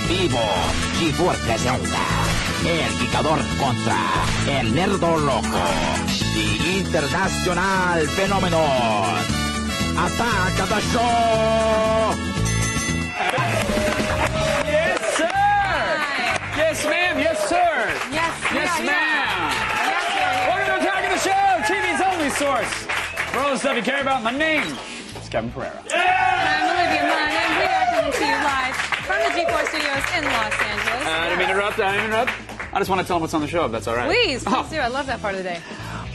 vivo, G4 presenta El Picador contra El Nerdo Loco y Internacional Fenómeno. ¡Ataca the show! Yes, sir! Yes, ma'am. Yes, sir. Yes, ma'am. Yes, Welcome to Attack of the Show, TV's only source for all the stuff you care about. My name is Kevin Pereira. I'm Olivia Munn, and we are coming to you live from the G4 Studios in Los Angeles. I didn't mean to interrupt. I just want to tell them what's on the show, if that's all right. Please do. I love that part of the day.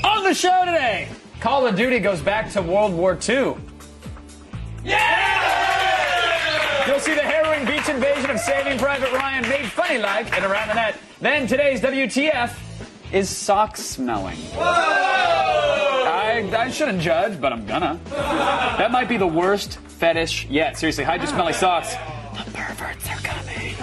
On the show today, Call of Duty goes back to World War II. Yeah! You'll see the harrowing beach invasion of Saving Private Ryan made funny like and around the net. Then today's WTF is sock smelling. I shouldn't judge, but I'm gonna. That might be the worst fetish yet. Seriously, hide your smelly socks. The perverts are coming.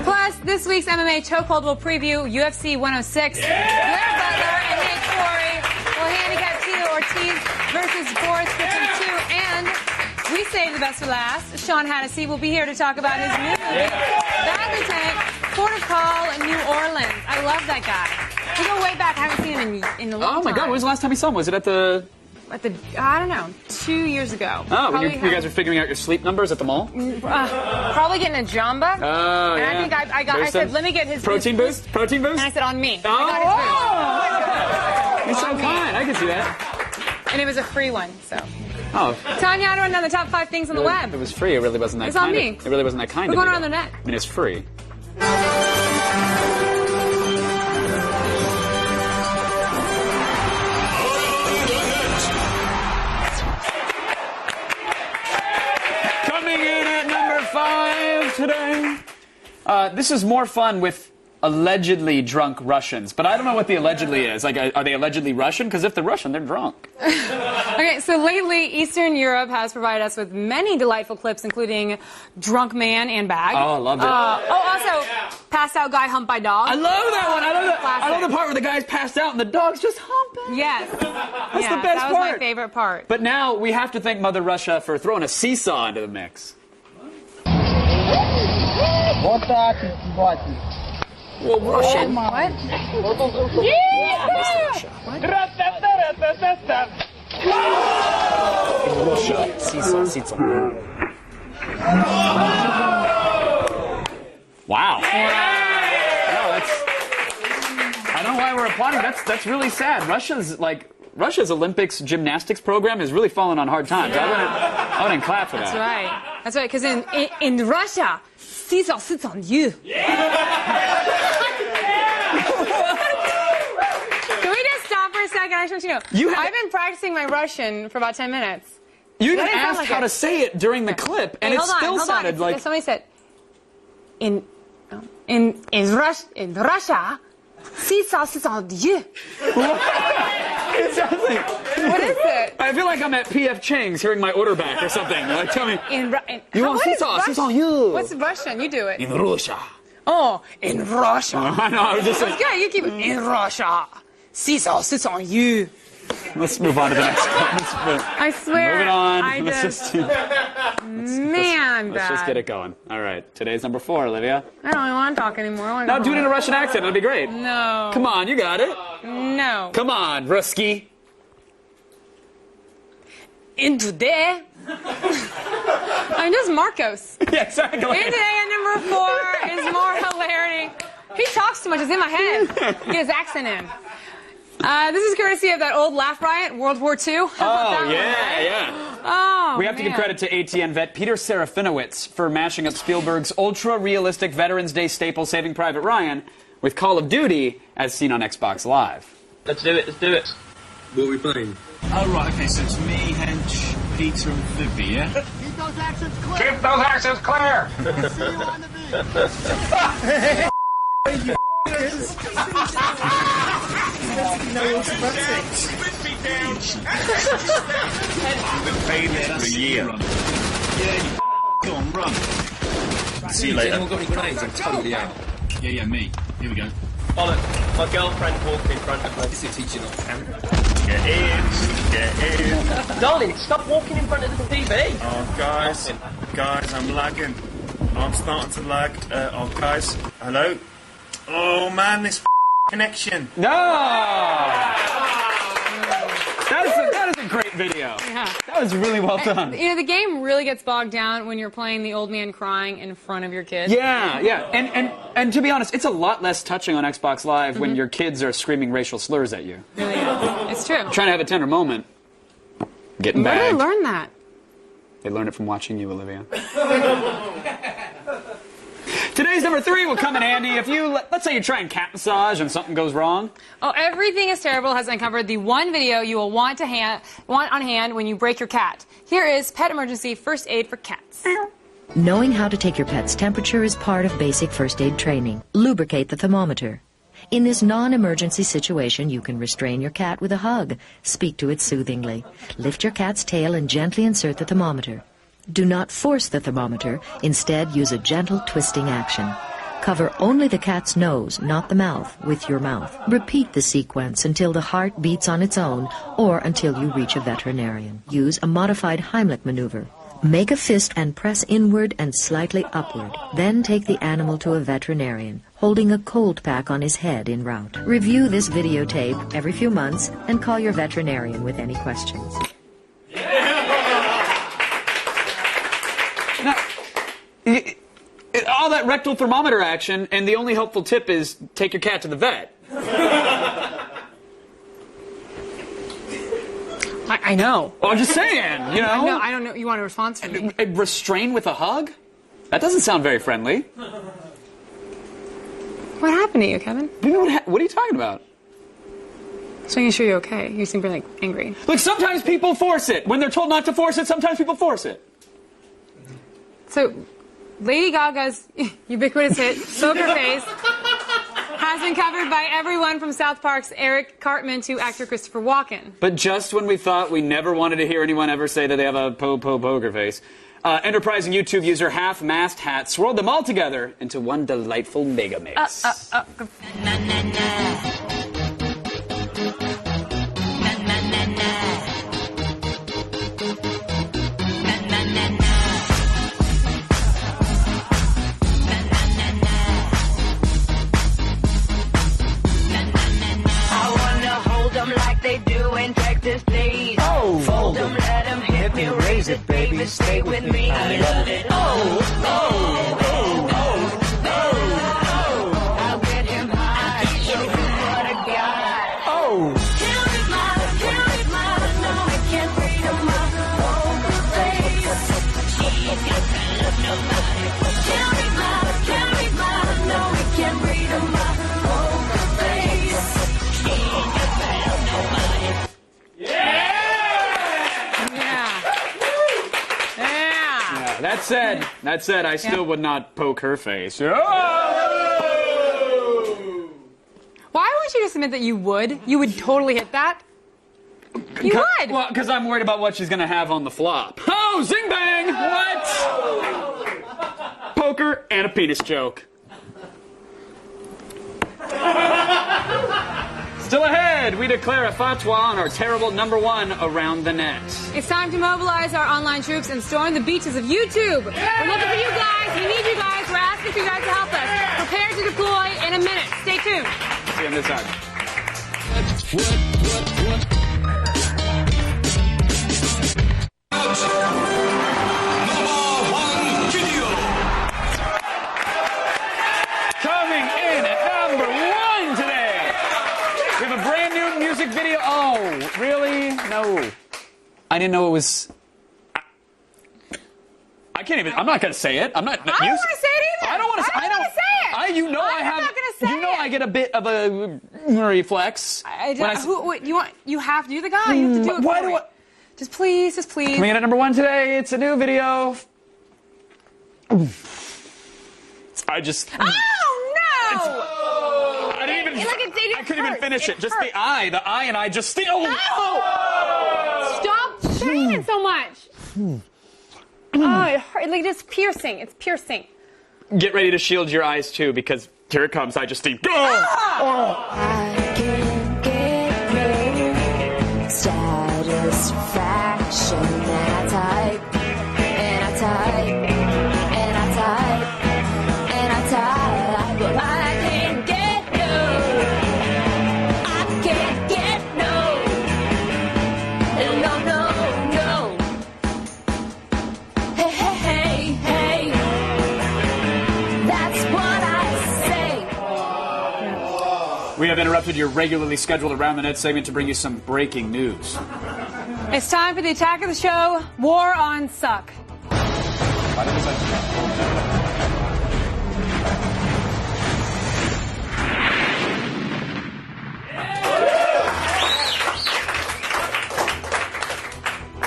Plus, this week's MMA Chokehold will preview UFC 106. Blair Butler and Nate Corey will handicap Tito Ortiz versus Forrest, Griffin 2. And we saved the best for last. Sean Hannessy will be here to talk about his new movie, Bad Lieutenant, Port of Call in New Orleans. I love that guy. We go way back. I haven't seen him in a long time. Oh my God, when was the last time you saw him? Was it at the... I don't know, 2 years ago. Oh, when you guys are figuring out your sleep numbers at the mall? Probably getting a Jamba. Oh, and yeah. I said, let me get his protein boost. Protein boost? And I said, on me. Oh, I got his boost. You're so kind. I can see that. And it was a free one, so. Oh. Tanya, I don't know the top 5 things on the web. It was free. It really wasn't that It's kind on me. It really wasn't that kind We're of going you, around the though. net. I mean, it's free. Coming in at number 5 today. This is more fun with allegedly drunk Russians, but I don't know what the allegedly is. Like, are they allegedly Russian? Because if they're Russian, they're drunk. Okay, so lately, Eastern Europe has provided us with many delightful clips, including Drunk Man and Bag. Oh, I loved it. Also, Passed Out Guy Humped by Dog. I love that one. I love the part where the guy's passed out and the dog's just humping. Yes. That's the best part. That was my favorite part. But now we have to thank Mother Russia for throwing a seesaw into the mix. Well, Russian. What? Russia. Seesaw. Wow. No, I don't know why we're applauding. That's really sad. Russia's Olympics gymnastics program is really falling on hard times. I wouldn't clap for that. That's right. Because in Russia, seesaw sits on you. Can we just stop for a second? I just want you to know. I've been practicing my Russian for about 10 minutes. You even asked how to say it during the clip, and it still sounded like... Somebody said, in Russia, seesaw sits on you. It sounds like... What is it? I feel like I'm at P.F. Chang's hearing my order back or something. Like, tell me... You want seesaw? Sits on you. What's Russian? You do it. In Russia. Oh, in Russia. I know, I was just like... Yeah, you keep it. In Russia, seesaw sits on you. Let's move on to the next one. I swear. Moving on. Let's just get it going. All right. Today's number 4, Olivia. I don't want to talk anymore. No, do it in a Russian accent. It'll be great. No. Come on, you got it. No. Come on, Ruski. In today. I'm just Marcos. Yeah, exactly. In today at number 4 is more hilarity. He talks too much. It's in my head. Get his accent in. This is courtesy of that old laugh riot, World War II. Yeah. Oh, we have to give credit to ATN vet Peter Serafinowicz for mashing up Spielberg's ultra-realistic Veterans Day staple Saving Private Ryan with Call of Duty as seen on Xbox Live. Let's do it. What are we playing? Oh, right, okay, so it's me, Hench, Peter and Phoebe, yeah? Keep those accents clear! Keep those accents clear! See you on the beach! For a year. Yeah, you go on, run. See you later. Anyone got any grenades? I'm totally out. Yeah, me. Here we go. Oh, look, my girlfriend walked in front of me. This is teaching on camera. Get in. Darling, stop walking in front of the TV. Oh, guys, I'm lagging. I'm starting to lag. Oh, guys, hello? Oh, man, this connection. No! That is a great video. Yeah. That was really well done. You know, the game really gets bogged down when you're playing the old man crying in front of your kid. Yeah, yeah. And to be honest, it's a lot less touching on Xbox Live when your kids are screaming racial slurs at you. Really is. It's true. Trying to have a tender moment. Getting Where bagged. did I learn that? They learned it from watching you, Olivia. Today's number 3 will come in handy if you, let's say you're trying cat massage and something goes wrong. Oh, Everything is Terrible has uncovered the one video you will want on hand when you break your cat. Here is Pet Emergency First Aid for Cats. Knowing how to take your pet's temperature is part of basic first aid training. Lubricate the thermometer. In this non-emergency situation, you can restrain your cat with a hug. Speak to it soothingly. Lift your cat's tail and gently insert the thermometer. Do not force the thermometer. Instead, use a gentle twisting action. Cover only the cat's nose, not the mouth, with your mouth. Repeat the sequence until the heart beats on its own or until you reach a veterinarian. Use a modified Heimlich maneuver. Make a fist and press inward and slightly upward. Then take the animal to a veterinarian, holding a cold pack on his head en route. Review this videotape every few months and call your veterinarian with any questions. Now, all that rectal thermometer action, and the only helpful tip is take your cat to the vet. I know. Well, I'm just saying, you know. No, I don't know. You want a response from me? Restrain with a hug? That doesn't sound very friendly. What happened to you, Kevin? What are you talking about? Just making sure you're okay. You seem like angry. Look, sometimes people force it. When they're told not to force it, sometimes people force it. So, Lady Gaga's ubiquitous hit, Poker Face, has been covered by everyone from South Park's Eric Cartman to actor Christopher Walken. But just when we thought we never wanted to hear anyone ever say that they have a poker face, enterprising YouTube user Half-Mast Hat swirled them all together into one delightful mega mix. Fold them, let them hit me, raise it, baby, stay with me, I love it. I'll get him high, show him what I got. Can't read no, I can't read him off the poker face. She's got that look nobody. Can't read no, I can't read him off the poker face. She's got that look nobody. That said, I still would not poke her face. Oh! Why would you just admit that you would? You would totally hit that? You would! Well, because I'm worried about what she's going to have on the flop. Oh, zing bang! What? Poker and a penis joke. Still ahead, we declare a fatwa on our terrible #1 around the net. It's time to mobilize our online troops and storm the beaches of YouTube. We're looking for you guys. We need you guys. We're asking for you guys to help us. Prepare to deploy in a minute. Stay tuned. See you on this side. Coming in at #1 today. We have a brand new music video. Oh, really? No. I didn't know it was... I can't even... I'm not going to say it. I'm not... I don't want to say it either. I don't want to say it. I'm not You know going to say You know it. I get a bit of a reflex. You have to. You're the guy. You have to do it. Why for do me. I... Just please. Coming in at #1 today, it's a new video. I just... Oh, no! I didn't even... I couldn't even finish it. Just the eye, and I just still... Stop saying it so much. Oh, it hurt. Like, it's piercing. It's piercing. Get ready to shield your eyes, too, because here it comes. I just see... I can't get ready satisfaction. And I type, and I type, and I type, and I type, but I can't get no. I can't get no. No, no, no. Hey, hey, hey, hey. That's what I say. We have interrupted your regularly scheduled Around the Net segment to bring you some breaking news. It's time for the attack of the show, War on Suck.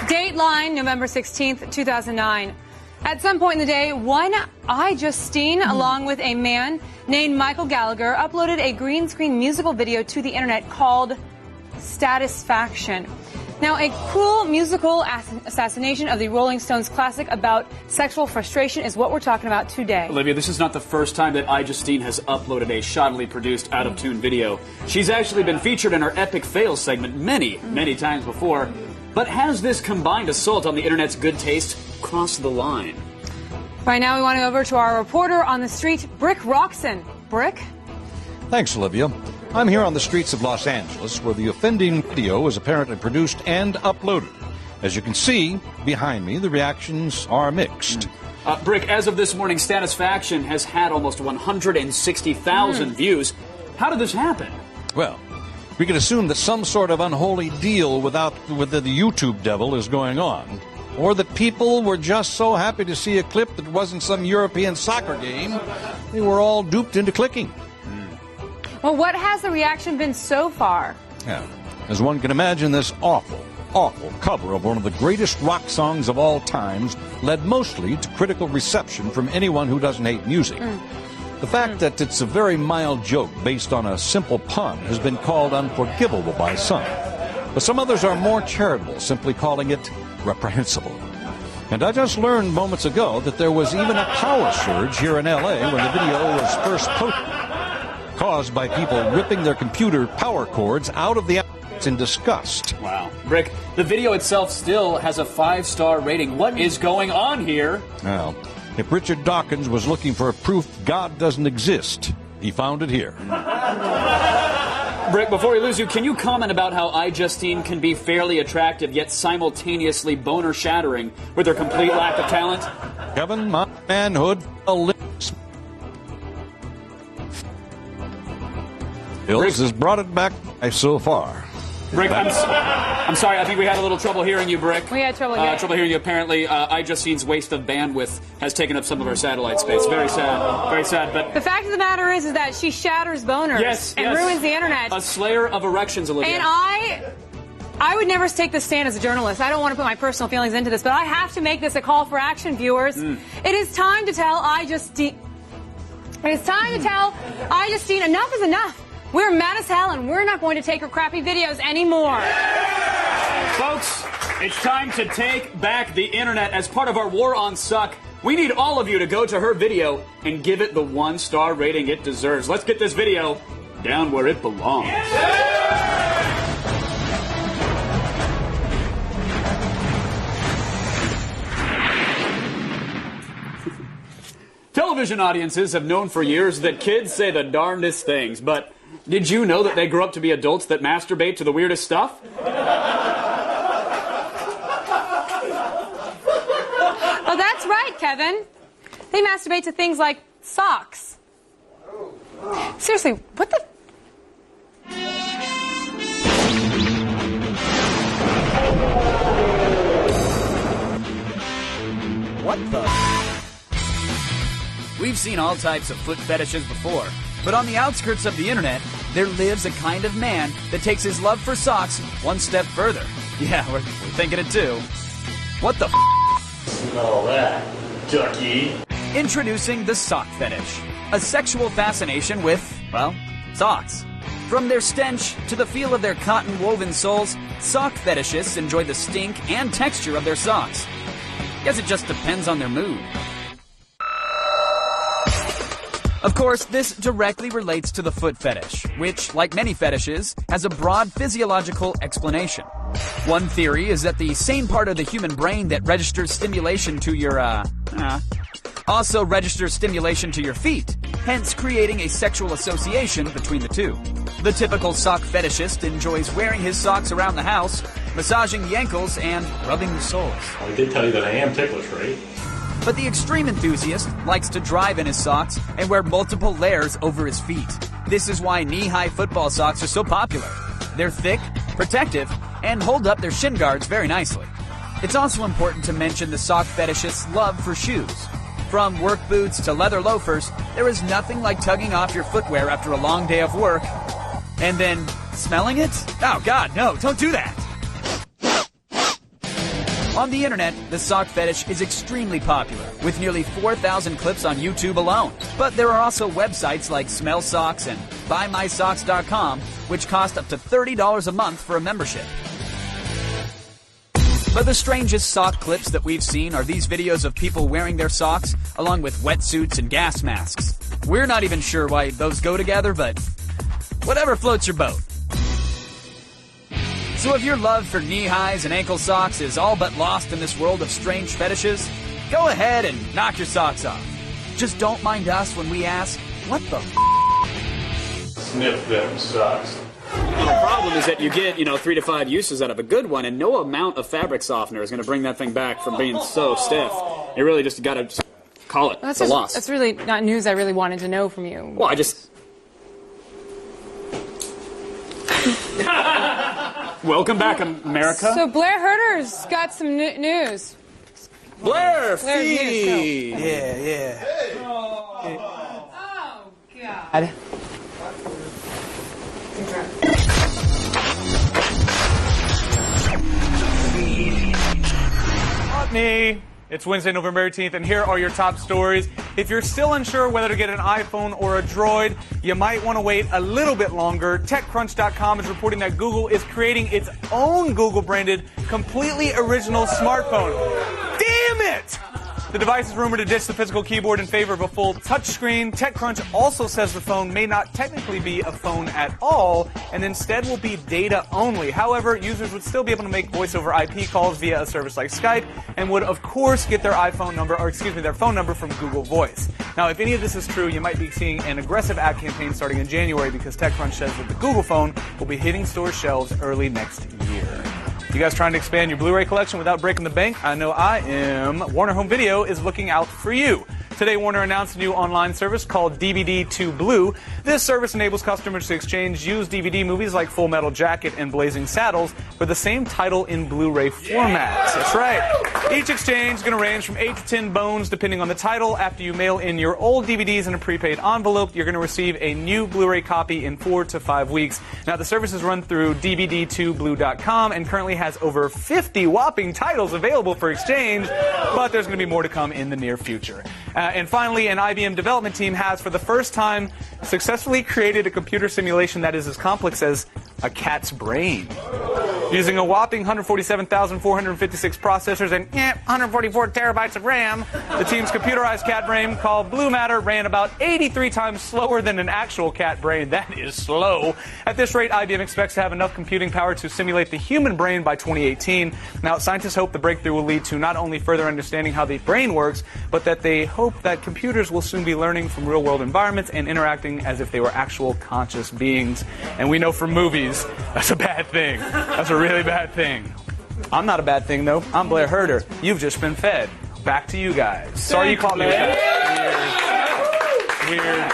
Dateline, November 16th, 2009. At some point in the day, one Justine, along with a man named Michael Gallagher, uploaded a green screen musical video to the internet called Satisfaction. Now, a cruel musical assassination of the Rolling Stones classic about sexual frustration is what we're talking about today. Olivia, this is not the first time that Justine has uploaded a shoddily produced, out-of-tune video. She's actually been featured in our Epic Fails segment many times before. But has this combined assault on the internet's good taste crossed the line? Right now, we want to go over to our reporter on the street, Brick Roxon. Brick? Thanks, Olivia. I'm here on the streets of Los Angeles, where the offending video was apparently produced and uploaded. As you can see behind me, the reactions are mixed. Brick, as of this morning, Satisfaction has had almost 160,000 views. How did this happen? Well, we can assume that some sort of unholy deal with the YouTube devil is going on, or that people were just so happy to see a clip that wasn't some European soccer game, they were all duped into clicking. Well, what has the reaction been so far? Yeah. As one can imagine, this awful cover of one of the greatest rock songs of all times led mostly to critical reception from anyone who doesn't hate music. The fact that it's a very mild joke based on a simple pun has been called unforgivable by some. But some others are more charitable, simply calling it reprehensible. And I just learned moments ago that there was even a power surge here in L.A. when the video was first posted, caused by people ripping their computer power cords out of the outlets in disgust. Wow. Brick, the video itself still has a 5-star rating. What is going on here? Well, if Richard Dawkins was looking for proof God doesn't exist, he found it here. Brick, before we lose you, can you comment about how Justine can be fairly attractive yet simultaneously boner-shattering with her complete lack of talent? Kevin, my manhood Hills has brought it back so far. Brick, I'm sorry. I think we had a little trouble hearing you, Brick. We had trouble hearing you. Apparently, Justine's waste of bandwidth has taken up some of our satellite space. Very sad. Very sad. But the fact of the matter is that she shatters boners and ruins the internet. A slayer of erections, Olivia. And I would never take this stand as a journalist. I don't want to put my personal feelings into this, but I have to make this a call for action, viewers. It is time to tell Justine. It is time to tell Justine enough is enough. We're mad as hell, and we're not going to take her crappy videos anymore. Folks, it's time to take back the internet. As part of our war on suck, we need all of you to go to her video and give it the 1-star rating it deserves. Let's get this video down where it belongs. Television audiences have known for years that kids say the darndest things, but did you know that they grow up to be adults that masturbate to the weirdest stuff? Oh, that's right, Kevin. They masturbate to things like socks. Seriously, what the... What the... We've seen all types of foot fetishes before, but on the outskirts of the internet, there lives a kind of man that takes his love for socks one step further. Yeah, we're thinking it too. What the f***? All that, ducky. Introducing the sock fetish, a sexual fascination with, well, socks. From their stench to the feel of their cotton-woven soles, sock fetishists enjoy the stink and texture of their socks. Guess it just depends on their mood. Of course, this directly relates to the foot fetish, which, like many fetishes, has a broad physiological explanation. One theory is that the same part of the human brain that registers stimulation to your, also registers stimulation to your feet, hence creating a sexual association between the two. The typical sock fetishist enjoys wearing his socks around the house, massaging the ankles, and rubbing the soles. I did tell you that I am ticklish, right? But the extreme enthusiast likes to drive in his socks and wear multiple layers over his feet. This is why knee-high football socks are so popular. They're thick, protective, and hold up their shin guards very nicely. It's also important to mention the sock fetishist's love for shoes. From work boots to leather loafers, there is nothing like tugging off your footwear after a long day of work and then smelling it? Oh God, no, don't do that! On the internet, the sock fetish is extremely popular, with nearly 4,000 clips on YouTube alone. But there are also websites like Smell Socks and BuyMySocks.com, which cost up to $30 a month for a membership. But the strangest sock clips that we've seen are these videos of people wearing their socks, along with wetsuits and gas masks. We're not even sure why those go together, but whatever floats your boat. So if your love for knee-highs and ankle socks is all but lost in this world of strange fetishes, go ahead and knock your socks off. Just don't mind us when we ask, what the Sniff them socks. Well, the problem is that you get, 3 to 5 uses out of a good one, and no amount of fabric softener is going to bring that thing back from being so stiff. You really just got to call it. It's a loss. That's really not news I really wanted to know from you. Well, I just... Welcome back, America. So Blair Herter's got some news. Blair, Blair's news, go. Yeah. Oh, God. Not me. It's Wednesday, November 18th, and here are your top stories. If you're still unsure whether to get an iPhone or a Droid, you might want to wait a little bit longer. TechCrunch.com is reporting that Google is creating its own Google-branded, completely original smartphone. Damn it! The device is rumored to ditch the physical keyboard in favor of a full touchscreen. TechCrunch also says the phone may not technically be a phone at all, and instead will be data only. However, users would still be able to make voice-over IP calls via a service like Skype, and would of course get their phone number from Google Voice. Now, if any of this is true, you might be seeing an aggressive ad campaign starting in January, because TechCrunch says that the Google phone will be hitting store shelves early next year. You guys trying to expand your Blu-ray collection without breaking the bank? I know I am. Warner Home Video is looking out for you. Today, Warner announced a new online service called DVD to Blue. This service enables customers to exchange used DVD movies like Full Metal Jacket and Blazing Saddles for the same title in Blu-ray formats. That's right. Each exchange is going to range from 8 to 10 bones depending on the title. After you mail in your old DVDs in a prepaid envelope, you're going to receive a new Blu-ray copy in 4 to 5 weeks. Now, the service is run through DVD2Blue.com and currently has over 50 whopping titles available for exchange, but there's going to be more to come in the near future. And finally, an IBM development team has, for the first time, successfully created a computer simulation that is as complex as a cat's brain. Using a whopping 147,456 processors and 144 terabytes of RAM, the team's computerized cat brain, called Blue Matter, ran about 83 times slower than an actual cat brain. That is slow. At this rate, IBM expects to have enough computing power to simulate the human brain by 2018. Now, scientists hope the breakthrough will lead to not only further understanding how the brain works, but that they hope that computers will soon be learning from real-world environments and interacting as if they were actual conscious beings. And we know from movies, that's a bad thing. That's a really bad thing. I'm not a bad thing, though. I'm Blair Herter. You've just been fed. Back to you guys. Sorry you caught me with that. Weird.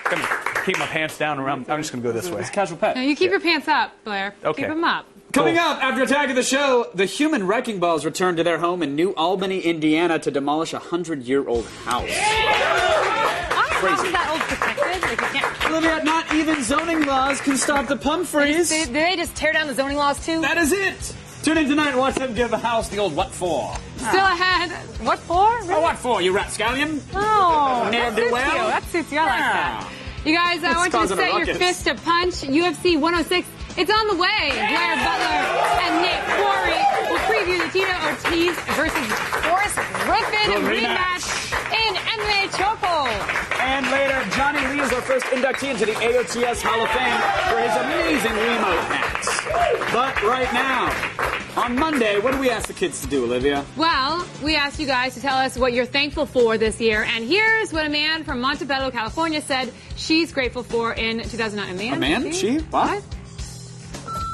I'm gonna keep my pants down around. I'm just going to go this way. It's casual pet. No, you keep your pants up, Blair. Okay. Keep them up. Coming up after Attack of the Show, the human wrecking balls return to their home in New Albany, Indiana to demolish a 100-year-old house. How is that old protected? Like you can't... Olivia, not even zoning laws can stop the pump freeze. Did they just tear down the zoning laws too? That is it. Tune in tonight and watch them give the house the old what for. Still ahead. What for? Really? Oh, what for, you rapscallion? Oh, Ne'er that do suits well. you. That suits you. I like that. You guys, I want you to causing a set your ruckus. fist to punch. UFC 106. It's on the way. Blair Butler and Nick Quarry will preview the Tito Ortiz versus Forrest Griffin rematch in MMA Choco. And later, Johnny Lee is our first inductee into the AOTS Hall of Fame for his amazing remote match. But right now, on Monday, what do we ask the kids to do, Olivia? Well, we asked you guys to tell us what you're thankful for this year, and here's what a man from Montebello, California said she's grateful for in 2009. A man? She? What?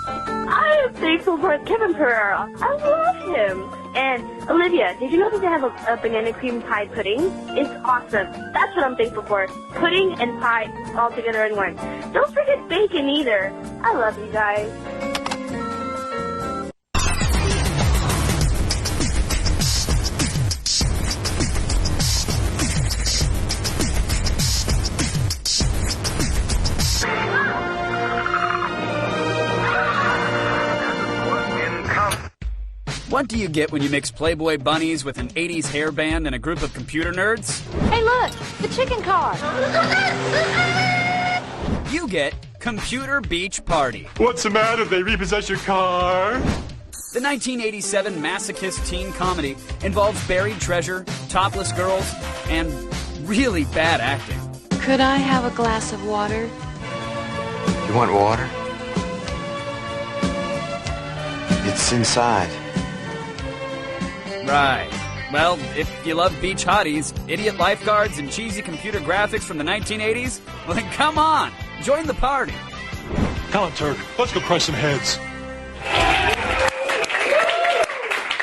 I am thankful for Kevin Pereira. I love him. And Olivia, did you know that they have a banana cream pie pudding? It's awesome. That's what I'm thankful for. Pudding and pie all together in one. Don't forget bacon either. I love you guys. What do you get when you mix Playboy bunnies with an 80s hairband and a group of computer nerds? Hey, look, the chicken car. You get Computer Beach Party. What's the matter? They repossess your car? The 1987 masochist teen comedy involves buried treasure, topless girls, and really bad acting. Could I have a glass of water? You want water? It's inside. Right. Well, if you love beach hotties, idiot lifeguards, and cheesy computer graphics from the 1980s, well then come on, join the party. Helen Turk, let's go crush some heads.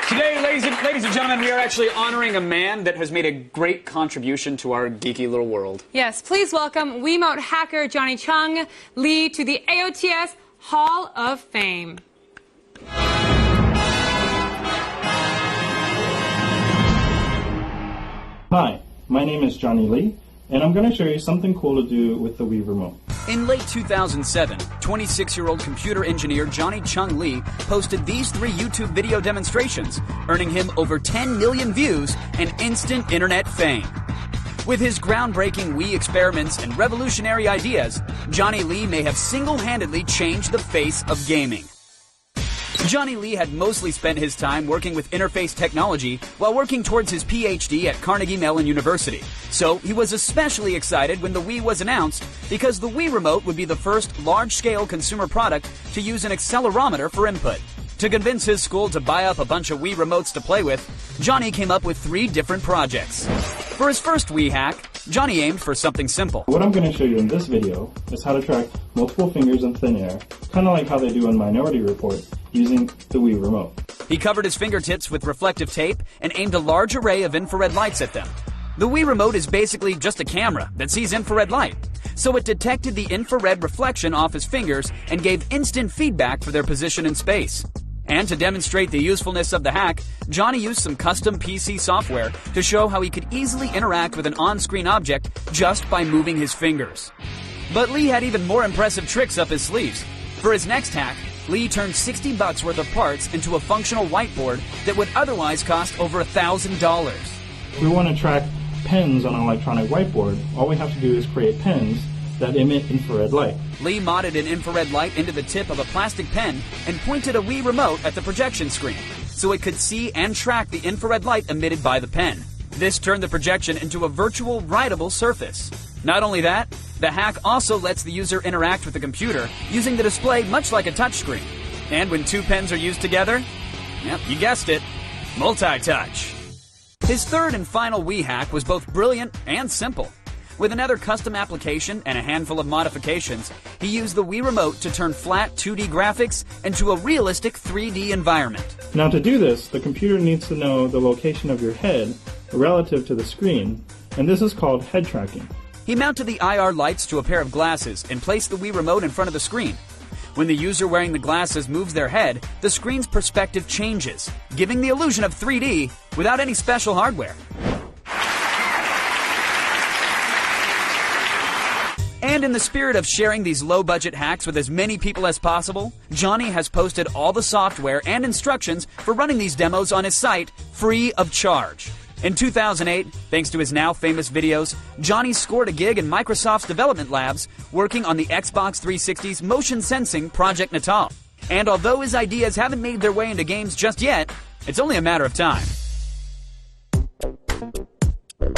Today, ladies and gentlemen, we are actually honoring a man that has made a great contribution to our geeky little world. Yes, please welcome Wiimote hacker Johnny Chung Lee to the AOTS Hall of Fame. Hi, my name is Johnny Lee, and I'm going to show you something cool to do with the Wii Remote. In late 2007, 26-year-old computer engineer Johnny Chung Lee posted these 3 YouTube video demonstrations, earning him over 10 million views and instant internet fame. With his groundbreaking Wii experiments and revolutionary ideas, Johnny Lee may have single-handedly changed the face of gaming. Johnny Lee had mostly spent his time working with interface technology while working towards his PhD at Carnegie Mellon University. So he was especially excited when the Wii was announced because the Wii Remote would be the first large-scale consumer product to use an accelerometer for input. To convince his school to buy up a bunch of Wii Remotes to play with, Johnny came up with 3 different projects. For his first Wii hack, Johnny aimed for something simple. What I'm going to show you in this video is how to track multiple fingers in thin air, kind of like how they do in Minority Report, using the Wii Remote. He covered his fingertips with reflective tape and aimed a large array of infrared lights at them. The Wii Remote is basically just a camera that sees infrared light, so it detected the infrared reflection off his fingers and gave instant feedback for their position in space. And to demonstrate the usefulness of the hack, Johnny used some custom PC software to show how he could easily interact with an on-screen object just by moving his fingers. But Lee had even more impressive tricks up his sleeves. For his next hack, Lee turned $60 worth of parts into a functional whiteboard that would otherwise cost over $1,000. If we want to track pens on an electronic whiteboard, all we have to do is create pens that emit infrared light. Lee modded an infrared light into the tip of a plastic pen and pointed a Wii Remote at the projection screen, so it could see and track the infrared light emitted by the pen. This turned the projection into a virtual writable surface. Not only that, the hack also lets the user interact with the computer using the display much like a touchscreen. And when 2 pens are used together, yep, you guessed it, multi-touch. His third and final Wii hack was both brilliant and simple. With another custom application and a handful of modifications, he used the Wii Remote to turn flat 2D graphics into a realistic 3D environment. Now to do this, the computer needs to know the location of your head relative to the screen, and this is called head tracking. He mounted the IR lights to a pair of glasses and placed the Wii Remote in front of the screen. When the user wearing the glasses moves their head, the screen's perspective changes, giving the illusion of 3D without any special hardware. And in the spirit of sharing these low-budget hacks with as many people as possible, Johnny has posted all the software and instructions for running these demos on his site, free of charge. In 2008, thanks to his now famous videos, Johnny scored a gig in Microsoft's development labs working on the Xbox 360's motion sensing Project Natal. And although his ideas haven't made their way into games just yet, it's only a matter of time.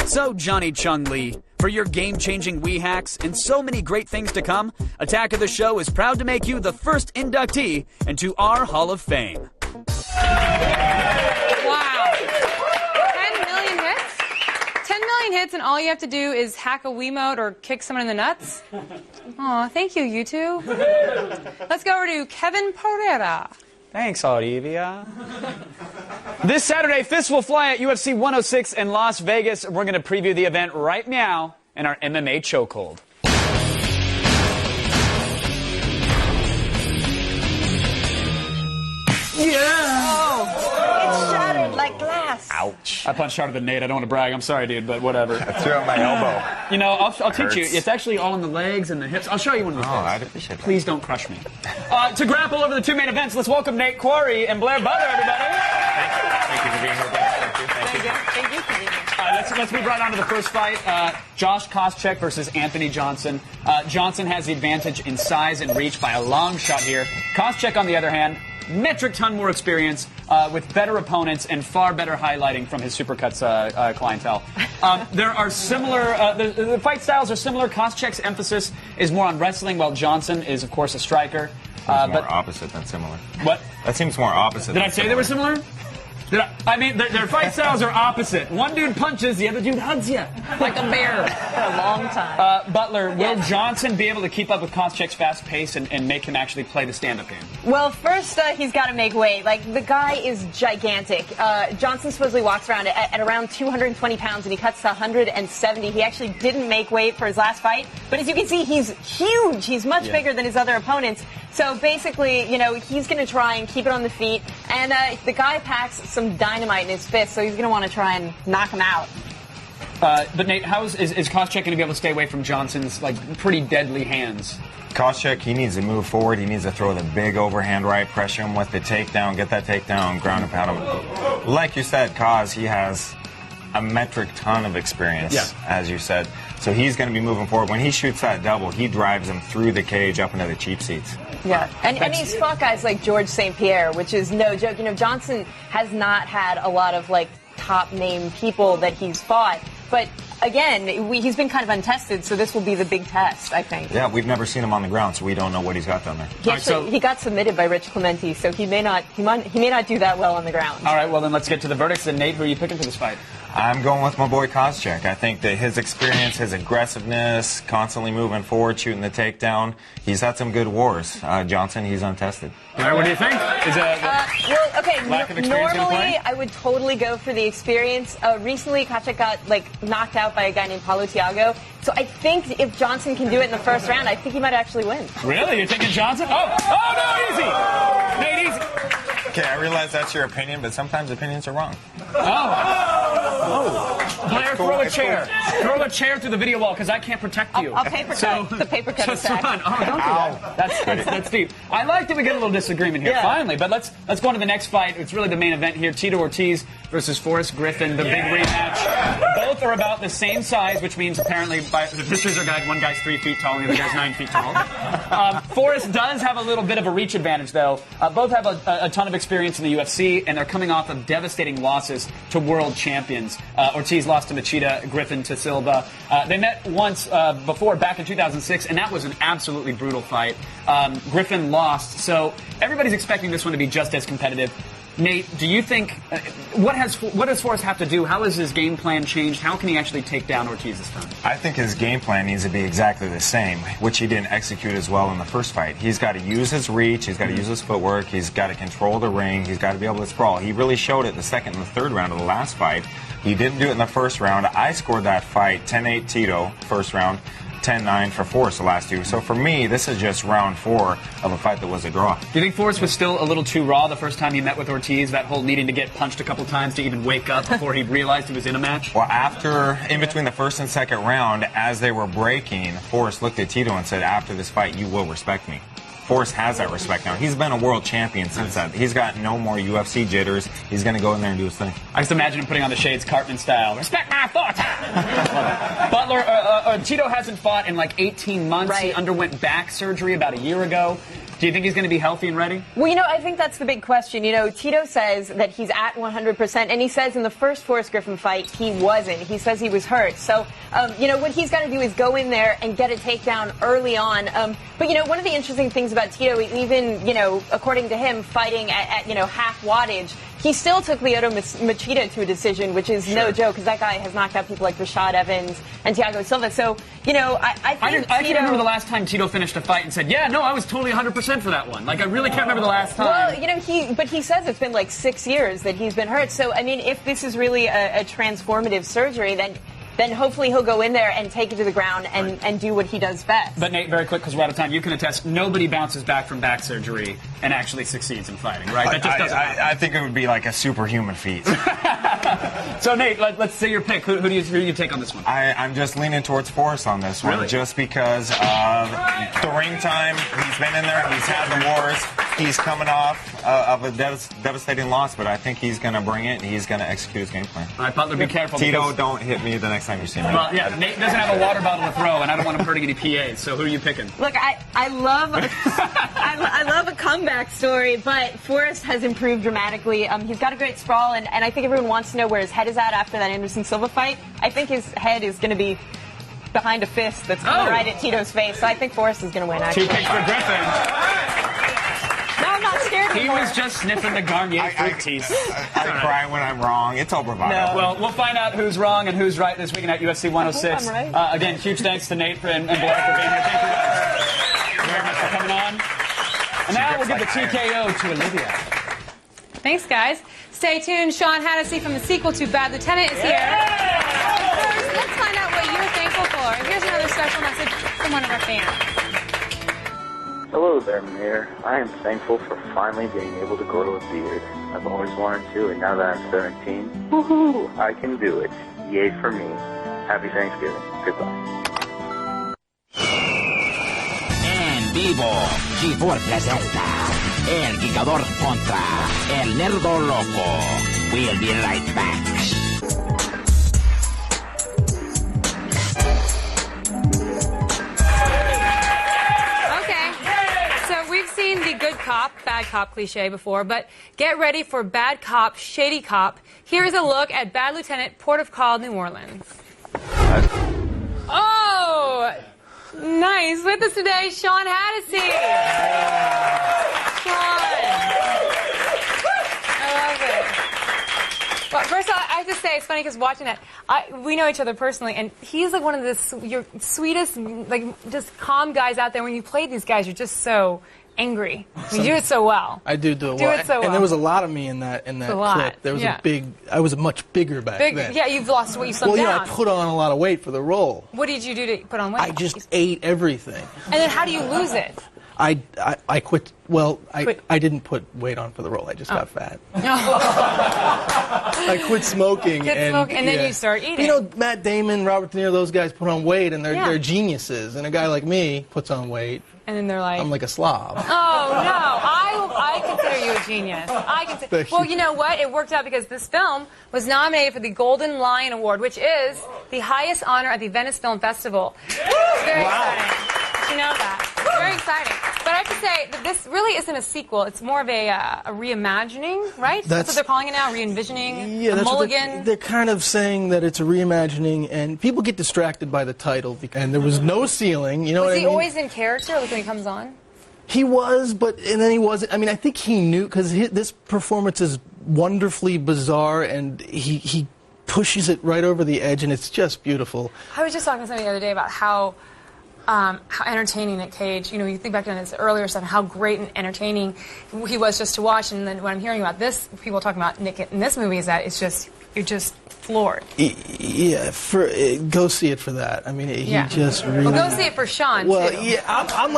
So, Johnny Chung Lee, For your game-changing Wii hacks and so many great things to come, Attack of the Show is proud to make you the first inductee into our Hall of Fame. Wow. 10 million hits? 10 million hits and all you have to do is hack a Wiimote or kick someone in the nuts? Aw, thank you, you two. Let's go over to Kevin Pereira. Thanks, Olivia. This Saturday, fists will fly at UFC 106 in Las Vegas. We're going to preview the event right now in our MMA chokehold. It's shattered like glass. Ouch. I punched harder than Nate. I don't want to brag. I'm sorry, dude, but whatever. I threw out my elbow. You know, I'll teach you. It's actually all in the legs and the hips. I'll show you one of these days. I'd appreciate that. Please don't crush me. To grapple over the two main events, let's welcome Nate Quarry and Blair Butler, everybody. Thank you for being here, guys. Thank you. Thank you for being here. Let's move right on to the first fight. Josh Costcheck versus Anthony Johnson. Johnson has the advantage in size and reach by a long shot here. Costcheck, on the other hand, metric ton more experience with better opponents and far better highlighting from his Supercuts clientele. There are similar, the fight styles are similar. Costcheck's emphasis is more on wrestling, while Johnson is, of course, a striker. Seems more opposite than similar. What? That seems more opposite. Did I say they were similar? I mean, their fight styles are opposite. One dude punches, the other dude hugs you like a bear. For a long time. Butler, will Johnson be able to keep up with Costcheck's fast pace and make him actually play the stand-up game? Well, first, he's got to make weight. Like, the guy is gigantic. Johnson supposedly walks around at around 220 pounds, and he cuts to 170. He actually didn't make weight for his last fight. But as you can see, he's huge. He's much bigger than his other opponents. So basically, you know, he's going to try and keep it on the feet. And the guy packs some dynamite in his fist, so he's going to want to try and knock him out. But Nate, is Costcheck going to be able to stay away from Johnson's pretty deadly hands? Costcheck, he needs to move forward. He needs to throw the big overhand right, pressure him with the takedown, get that takedown, ground and pound him. Like you said, Cos, he has a metric ton of experience, as you said. So he's going to be moving forward. When he shoots that double, he drives him through the cage up into the cheap seats. Yeah, and he's fought guys like George St. Pierre, which is no joke. You know, Johnson has not had a lot of, top name people that he's fought. But again, he's been kind of untested, so this will be the big test, I think. Yeah, we've never seen him on the ground, so we don't know what he's got down there. He got submitted by Rich Clemente, so he may not do that well on the ground. All right, well then let's get to the verdicts. And Nate, who are you picking for this fight? I'm going with my boy Costcheck. I think that his experience, his aggressiveness, constantly moving forward, shooting the takedown, he's had some good wars. Johnson, he's untested. All right, what do you think? Is lack of experience normally I would totally go for the experience. Recently, Costcheck got knocked out by a guy named Paulo Thiago. So I think if Johnson can do it in the first round, I think he might actually win. Really? You're thinking Johnson? Oh no, easy! Nate, easy! Okay, I realize that's your opinion, but sometimes opinions are wrong. Blair, throw a chair. Throw a chair through the video wall, because I can't protect you. I'll paper cut. The paper cut just attack. run. Oh, don't do that. That's deep. I like that we get a little disagreement here, finally. But let's go on to the next fight. It's really the main event here. Tito Ortiz versus Forrest Griffin, the big rematch. Both are about the same size, which means apparently, by the pictures are guide, one guy's 3 feet tall and the other guy's 9 feet tall. Forrest does have a little bit of a reach advantage, though. Both have a ton of experience in the UFC, and they're coming off of devastating losses to world champions. Ortiz lost to Machida, Griffin to Silva. They met once before, back in 2006, and that was an absolutely brutal fight. Griffin lost, so everybody's expecting this one to be just as competitive. Nate, do you think, what does Forrest have to do? How has his game plan changed? How can he actually take down Ortiz this time? I think his game plan needs to be exactly the same, which he didn't execute as well in the first fight. He's got to use his reach, he's got to use his footwork, he's got to control the ring, he's got to be able to sprawl. He really showed it the second and the third round of the last fight. He didn't do it in the first round. I scored that fight 10-8 Tito, first round. 10-9 for Forrest the last two. So for me, this is just round 4 of a fight that was a draw. Do you think Forrest was still a little too raw the first time he met with Ortiz, that whole needing to get punched a couple times to even wake up before he realized he was in a match? Well, in between the first and second round, as they were breaking, Forrest looked at Tito and said, after this fight, you will respect me. Forrest has that respect now. He's been a world champion since that. He's got no more UFC jitters. He's going to go in there and do his thing. I just imagine him putting on the shades Cartman style. Respect my thoughts! Butler, Tito hasn't fought in 18 months. Right. He underwent back surgery about a year ago. Do you think he's going to be healthy and ready? Well, I think that's the big question. Tito says that he's at 100%, and he says in the first Forrest Griffin fight, he wasn't. He says he was hurt. So, what he's got to do is go in there and get a takedown early on. But, one of the interesting things about Tito, even, according to him, fighting at half wattage, he still took Lyoto Machida to a decision, which is no joke, because that guy has knocked out people like Rashad Evans and Thiago Silva. So, I think I can't remember the last time Tito finished a fight and said, yeah, no, I was totally 100% for that one. Like, I really can't remember the last time. Well, but he says it's been like 6 years that he's been hurt. So, I mean, if this is really a transformative surgery, then hopefully he'll go in there and take it to the ground and do what he does best. But Nate, very quick, because we're out of time, you can attest, nobody bounces back from back surgery and actually succeeds in fighting, right? That just doesn't happen. I think it would be like a superhuman feat. So Nate, let's say your pick. Who do you take on this one? I'm just leaning towards Forrest on this one, just because of the ring time. He's been in there, he's had the wars, he's coming off of a devastating loss, but I think he's going to bring it and he's going to execute his game plan. All right, Butler, be careful. Tito, don't hit me the next time you see me. Well, yeah, Nate doesn't have a water bottle to throw, and I don't want him hurting any PAs. So who are you picking? Look, I love I love a comeback story, but Forrest has improved dramatically. He's got a great sprawl, and I think everyone wants to know where his head is at after that Anderson Silva fight. I think his head is going to be behind a fist that's coming right at Tito's face. So I think Forrest is going to win, actually. 2 picks for Griffin. No, I'm not scared He anymore. was just sniffing the Garnier fruit teeth. I cry when I'm wrong. It's all bravado. No. Well, we'll find out who's wrong and who's right this weekend at UFC 106. I'm right. Again, huge thanks to Nate and Blair for being here. Thank you guys very much for coming on. And now we'll give the TKO to Olivia. Thanks, guys. Stay tuned. Sean Hannessy from the sequel to Bad Lieutenant is here. First, let's find out what you're thankful for. Here's another special message from one of our fans. Hello there, Mayor. I am thankful for finally being able to grow a beard. I've always wanted to, and now that I'm 17, woohoo, I can do it. Yay for me. Happy Thanksgiving. Goodbye. En vivo, G4 presenta El Gigador contra El Nerdo Loco. We'll be right back. Seen the good cop, bad cop cliche before, but get ready for bad cop, shady cop. Here's a look at Bad Lieutenant, Port of Call, New Orleans. Oh, nice. With us today, Sean Hannessy. Sean. I love it. Well, first of all, I have to say, it's funny because watching that, we know each other personally, and he's like one of your sweetest, like just calm guys out there. When you play these guys, you're just so angry. You do it so well. I do it well. And there was a lot of me in that clip. There was I was much bigger back then. Yeah, you've lost weight. You slimmed down. Well, I put on a lot of weight for the role. What did you do to put on weight? I just ate everything. And then how do you lose it? I quit. Well, I didn't put weight on for the role. I just got fat. I quit smoking. And then you start eating. You know, Matt Damon, Robert De Niro, those guys put on weight, and they're geniuses. And a guy like me puts on weight. And then they're like, I'm like a slob. Oh, no. I consider you a genius. Well, you know what? It worked out because this film was nominated for the Golden Lion Award, which is the highest honor at the Venice Film Festival. Very exciting. Did you know that? Very exciting. But I have to say that this really isn't a sequel. It's more of a reimagining, right? That's what they're calling it now, re-envisioning, a mulligan. They're kind of saying that it's a reimagining, and people get distracted by the title. And there was no ceiling, you know what I mean? Was he always in character like when he comes on? He was, and then he wasn't. I mean, I think he knew, because this performance is wonderfully bizarre, and he pushes it right over the edge, and it's just beautiful. I was just talking to somebody the other day about how entertaining Nick Cage, you think back on his earlier stuff, how great and entertaining he was just to watch. And then when I'm hearing about this, people talking about Nick in this movie, is that you're just floored. Yeah, go see it for that. I mean, he just really. Well, go see it for Sean. Well, too. Yeah, I'm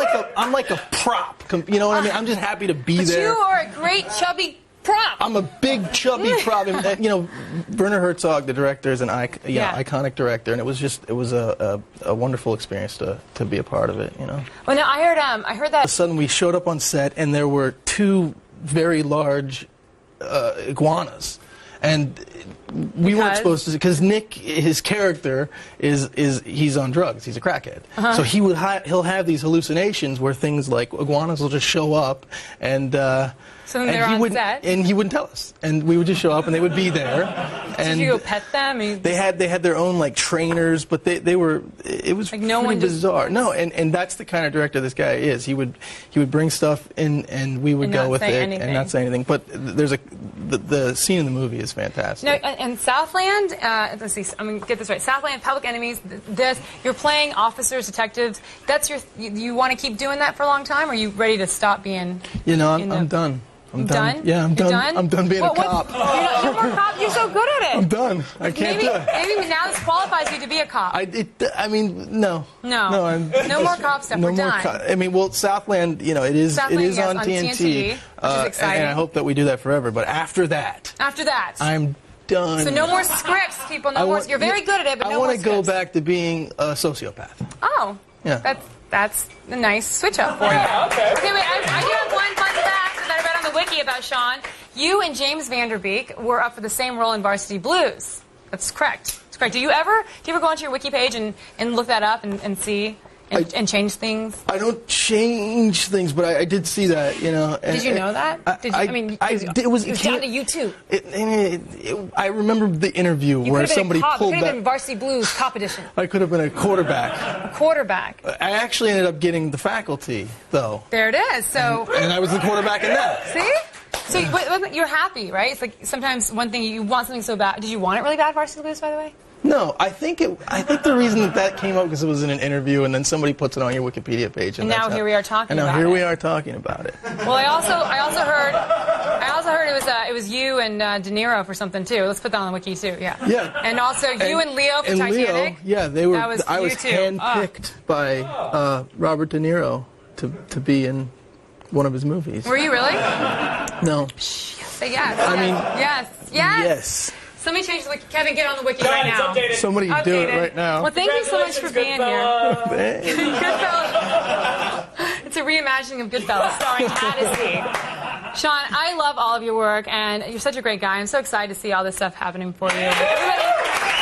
like a prop. You know what I mean? I'm just happy to be there. You are a great chubby prop. I'm a big chubby prop. And, Werner Herzog, the director, is an iconic director, and it was a wonderful experience to be a part of it. Well, no, I heard that. All of a sudden, we showed up on set, and there were 2 very large iguanas. And we weren't supposed to, because Nick, his character he's on drugs. He's a crackhead. So he'll have these hallucinations where things like iguanas will just show up, and So then they're on set. And he wouldn't tell us, and we would just show up, and they would be there. And did you go pet them? They had their own like trainers, but it was like no pretty one bizarre. No, and that's the kind of director this guy is. He would bring stuff in, and we would And go not with say it anything. and not say anything. But the scene in the movie is fantastic. No, and Southland, let's see, I'm going to get this right. Southland, Public Enemies, you're playing officers, detectives. You want to keep doing that for a long time, or are you ready to stop being... I'm done. I'm done. Yeah, I'm You're done. done. I'm done being a cop. You're more cop. You're so good at it. I'm done. I can't do it. Maybe now this qualifies you to be a cop. I mean, no. No. No more cop stuff. No We're more done. I mean, well, Southland, it is Southland, yes, on TNT, which is exciting. and I hope that we do that forever. But after that, I'm done. So no more scripts, people. No more. You're very good at it, but no more I want to scripts. go back to being a sociopath. Oh. Yeah. That's a nice switch up for you. Okay, wait, I do have one fun fact that I read on the wiki about Sean. You and James Vanderbeek were up for the same role in Varsity Blues. That's correct. That's correct. Do you ever go onto your wiki page and look that up and see and change things? I don't change things, but I did see that, Did you know that? It was down to you too. I remember the interview where somebody pulled You could have that. been Varsity Blues Cop Edition. I could have been a quarterback. A quarterback. I actually ended up getting the faculty, though. There it is. So. And I was the quarterback in that. See? So you're happy, right? It's like sometimes one thing you want something so bad. Did you want it really bad, Varsity Blues, by the way? No, I think the reason that came up because it was in an interview, and then somebody puts it on your Wikipedia page, and now here we are talking about it. And now here we are talking about it. Well, I also heard it was you and De Niro for something too. Let's put that on the wiki too. Yeah. Yeah. And also you and Leo for Titanic. Leo, yeah, they were. I was you too. handpicked by Robert De Niro to be in one of his movies. Were you really? No. Say yes. I mean, yes. Yes. Somebody change the wiki. Kevin, get on the wiki right now. Somebody do it right now. Well, thank you so much for being here. Goodfellas. It's a reimagining of Goodfellas starring Addisy. Sean, I love all of your work, and you're such a great guy. I'm so excited to see all this stuff happening for you. Everybody,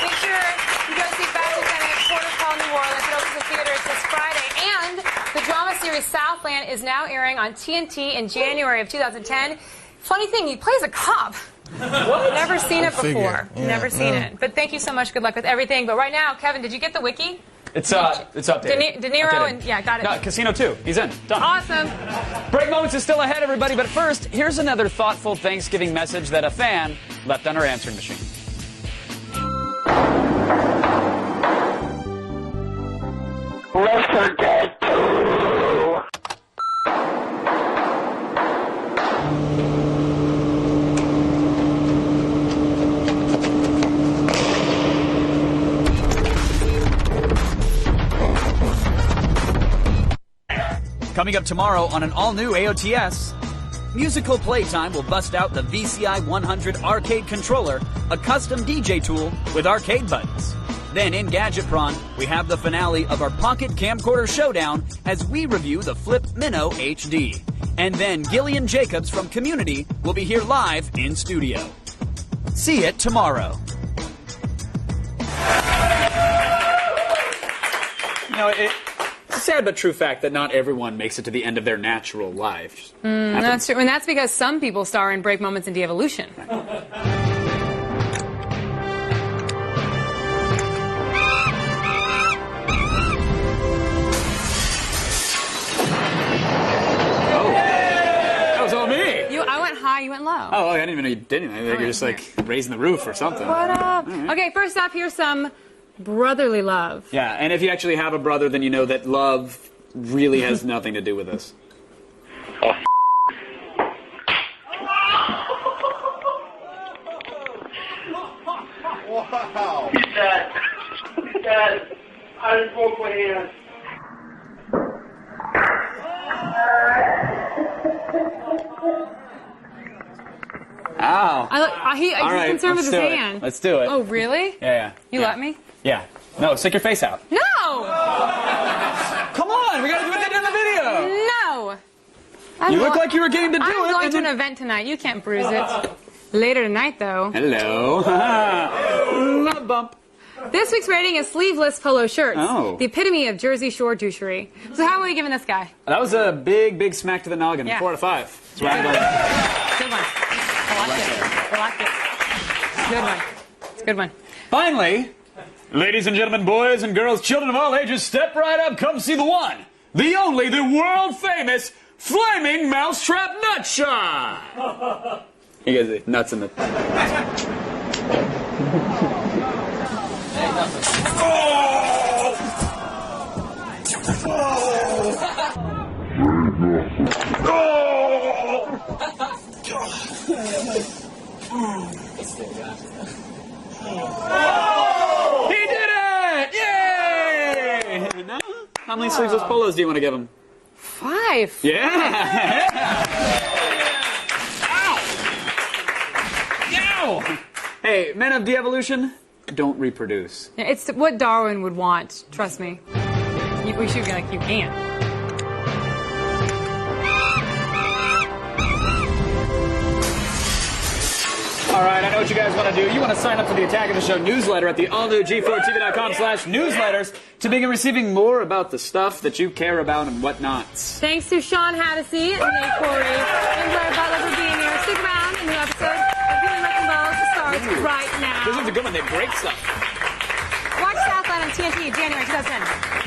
make sure you go see Bad Lieutenant, Port of Call, New Orleans. It opens the theaters this Friday. And the drama series Southland is now airing on TNT in January of 2010. Funny thing, he plays a cop. What? Never seen it before. Yeah, Never seen it. But thank you so much. Good luck with everything. But right now, Kevin, did you get the wiki? It's updated. De Niro and got it. No, Casino 2. He's in. Done. Awesome. Break Moments is still ahead, everybody. But first, here's another thoughtful Thanksgiving message that a fan left on her answering machine. Left for dead. Coming up tomorrow on an all-new AOTS, Musical Playtime will bust out the VCI 100 arcade controller, a custom DJ tool with arcade buttons. Then in Gadgetron, we have the finale of our Pocket Camcorder Showdown as we review the Flip Minnow HD. And then Gillian Jacobs from Community will be here live in studio. See it tomorrow. It's a sad but true fact that not everyone makes it to the end of their natural lives. That's true. And that's because some people star in Break Moments in De-Evolution. That was all me. I went high, you went low. Oh, I didn't even know you did anything. I think you're just like raising the roof or something. What up? Right. Okay, first off, here's some brotherly love. Yeah, and if you actually have a brother, then you know that love really has nothing to do with this. Wow. He's dead. He's dead. I just broke my hand. Ow. He's All right, concerned with his let's do it. hand. Let's do it. Oh, really? Yeah. You let me? Yeah. No, stick your face out. No! Come on, we gotta do what they did in the video. No! You look like you were game to do it. I'm going to an event tonight. You can't bruise it. Later tonight, though. Hello. Love bump. This week's rating is sleeveless polo shirts. Oh. The epitome of Jersey Shore douchery. So how are we giving this guy? That was a big smack to the noggin. Yeah. 4 out of 5. That's where I'm going. Good one. I like it. Good one. It's a good one. Finally, ladies and gentlemen, boys and girls, children of all ages, step right up. Come see the one, the only, the world famous Flaming Mousetrap Nut Shot. You guys see nuts in the... He did it! Yay! Now, how many sleeveless polos do you want to give him? 5. Yeah! Ow! Ow! Hey, men of de-evolution, don't reproduce. Yeah, it's what Darwin would want. Trust me. We should be like, you can't. All right, I know what you guys want to do. You want to sign up for the Attack of the Show newsletter at the allnewg4tv.com/newsletters to begin receiving more about the stuff that you care about and whatnots. Thanks to Sean Hattasey and Nate Corey and Blair Butler for being here. Stick around. A new episode of Human Wrecking Balls starts right now. This one's a good one. They break stuff. Watch Southland on TNT January 2010.